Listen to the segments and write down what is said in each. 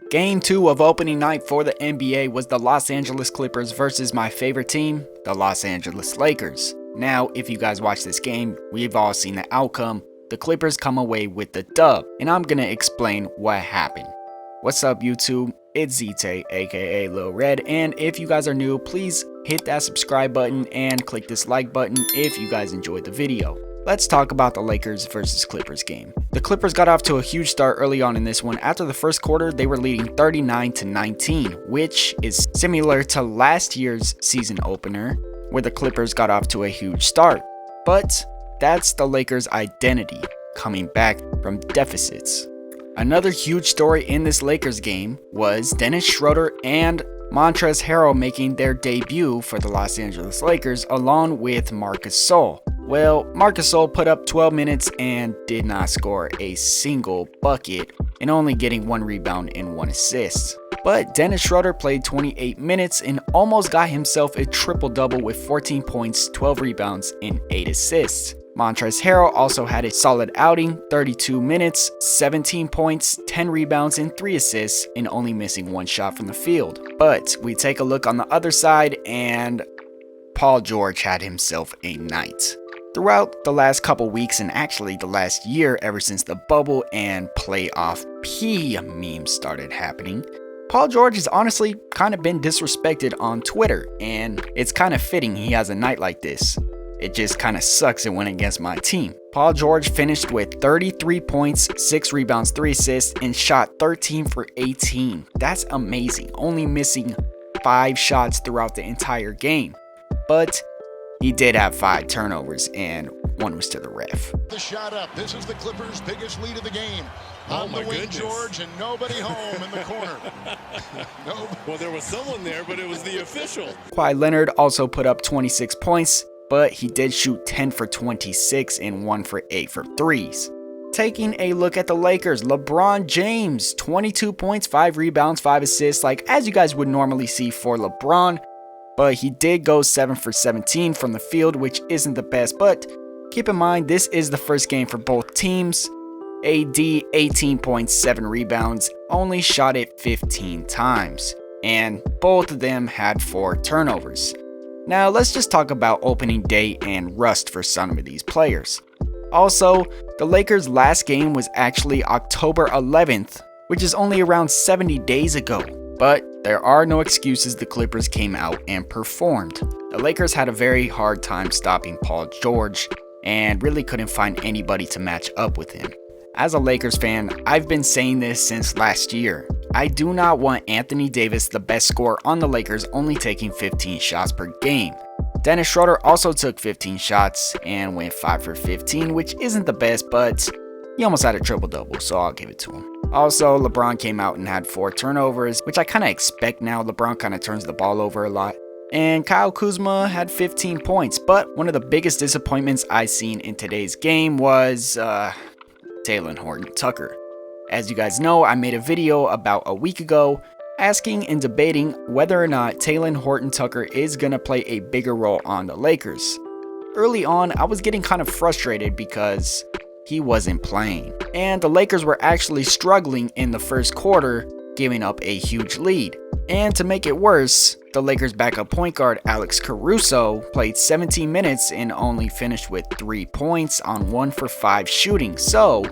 Game 2 of opening night for the NBA was the Los Angeles Clippers versus my favorite team, the Los Angeles Lakers. Now, if you guys watch this game, we've all seen the outcome. The Clippers come away with the dub, and I'm gonna explain what happened. What's up YouTube? It's ZTAY, aka Lil Red, and if you guys are new, please hit that subscribe button and click this like button if you guys enjoyed the video. Let's talk about the Lakers versus Clippers game. The Clippers got off to a huge start early on in this one. After the first quarter, they were leading 39-19, which is similar to last year's season opener, where the Clippers got off to a huge start. But that's the Lakers' identity, coming back from deficits. Another huge story in this Lakers game was Dennis Schroeder and Montrezl Harrell making their debut for the Los Angeles Lakers along with Marc Gasol. Well, Marc Gasol put up 12 minutes and did not score a single bucket, and only getting 1 rebound and 1 assist. But Dennis Schroeder played 28 minutes and almost got himself a triple-double with 14 points, 12 rebounds, and 8 assists. Montrezl Harrell also had a solid outing, 32 minutes, 17 points, 10 rebounds, and 3 assists, and only missing 1 shot from the field. But we take a look on the other side, and Paul George had himself a night. Throughout the last couple weeks, and actually the last year ever since the bubble and playoff P memes started happening, Paul George has honestly kind of been disrespected on Twitter, and it's kind of fitting he has a night like this. It just kind of sucks it went against my team. Paul George finished with 33 points, 6 rebounds, 3 assists, and shot 13 for 18. That's amazing, only missing 5 shots throughout the entire game. But he did have 5 turnovers, and 1 was to the ref. The shot up. This is the Clippers' biggest lead of the game. On the wing, George, and nobody home in the corner. Well, there was someone there, but it was the official. Kawhi Leonard also put up 26 points, but he did shoot 10 for 26 and 1 for 8 for threes. Taking a look at the Lakers, LeBron James, 22 points, 5 rebounds, 5 assists, like as you guys would normally see for LeBron. But he did go 7 for 17 from the field, which isn't the best. But keep in mind, this is the first game for both teams. AD, 18.7 rebounds, only shot it 15 times. And both of them had 4 turnovers. Now let's just talk about opening day and rust for some of these players. Also, the Lakers' last game was actually October 11th, which is only around 70 days ago. But there are no excuses, the Clippers came out and performed. The Lakers had a very hard time stopping Paul George and really couldn't find anybody to match up with him. As a Lakers fan, I've been saying this since last year. I do not want Anthony Davis, the best scorer on the Lakers, only taking 15 shots per game. Dennis Schroeder also took 15 shots and went 5 for 15, which isn't the best, but he almost had a triple-double, so I'll give it to him. Also, LeBron came out and had 4 turnovers, which I kind of expect now. LeBron kind of turns the ball over a lot. And Kyle Kuzma had 15 points, but one of the biggest disappointments I've seen in today's game was Talen Horton-Tucker. As you guys know, I made a video about a week ago asking and debating whether or not Talen Horton-Tucker is going to play a bigger role on the Lakers. Early on, I was getting kind of frustrated because he wasn't playing, and the Lakers were actually struggling in the first quarter, giving up a huge lead. And to make it worse, the Lakers' backup point guard Alex Caruso played 17 minutes and only finished with 3 points on 1 for 5 shooting, so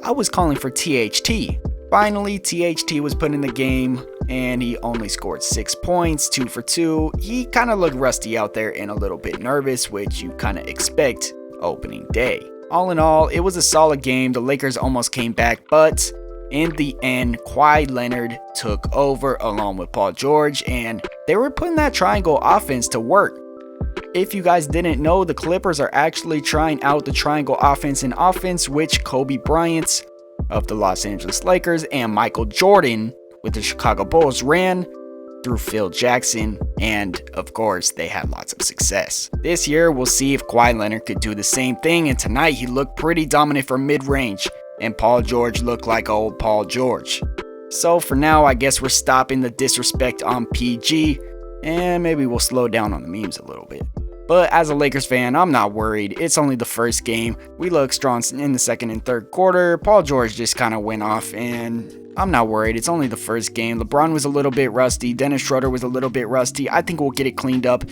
I was calling for THT. Finally, THT was put in the game, and he only scored 6 points, 2 for 2. He kind of looked rusty out there and a little bit nervous, which you kind of expect opening day. All in all, it was a solid game. The Lakers almost came back, but in the end, Kawhi Leonard took over along with Paul George, and they were putting that triangle offense to work. If you guys didn't know, the Clippers are actually trying out the triangle offense in offense, which Kobe Bryant of the Los Angeles Lakers and Michael Jordan with the Chicago Bulls ran through Phil Jackson, and of course they had lots of success. This year we'll see if Kawhi Leonard could do the same thing, and tonight he looked pretty dominant from mid-range, and Paul George looked like old Paul George. So for now, I guess we're stopping the disrespect on PG, and maybe we'll slow down on the memes a little bit. But as a Lakers fan, I'm not worried. It's only the first game. We look strong in the second and third quarter. Paul George just kind of went off, and I'm not worried. It's only the first game. LeBron was a little bit rusty. Dennis Schroeder was a little bit rusty. I think we'll get it cleaned up.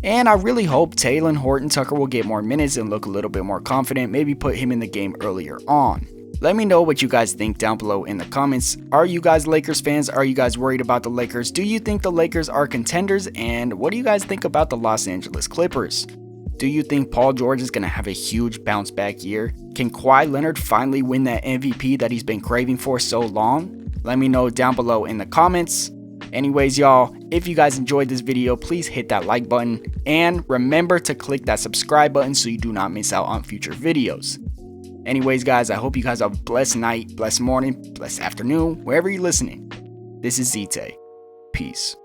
And I really hope Taylor Horton Tucker will get more minutes and look a little bit more confident. Maybe put him in the game earlier on. Let me know what you guys think down below in the comments. Are you guys Lakers fans? Are you guys worried about the Lakers? Do you think the Lakers are contenders? And what do you guys think about the Los Angeles Clippers? Do you think Paul George is going to have a huge bounce back year? Can Kawhi Leonard finally win that MVP that he's been craving for so long? Let me know down below in the comments. Anyways, y'all, if you guys enjoyed this video, please hit that like button. And remember to click that subscribe button so you do not miss out on future videos. Anyways, guys, I hope you guys have a blessed night, blessed morning, blessed afternoon, wherever you're listening. This is ZTAY. Peace.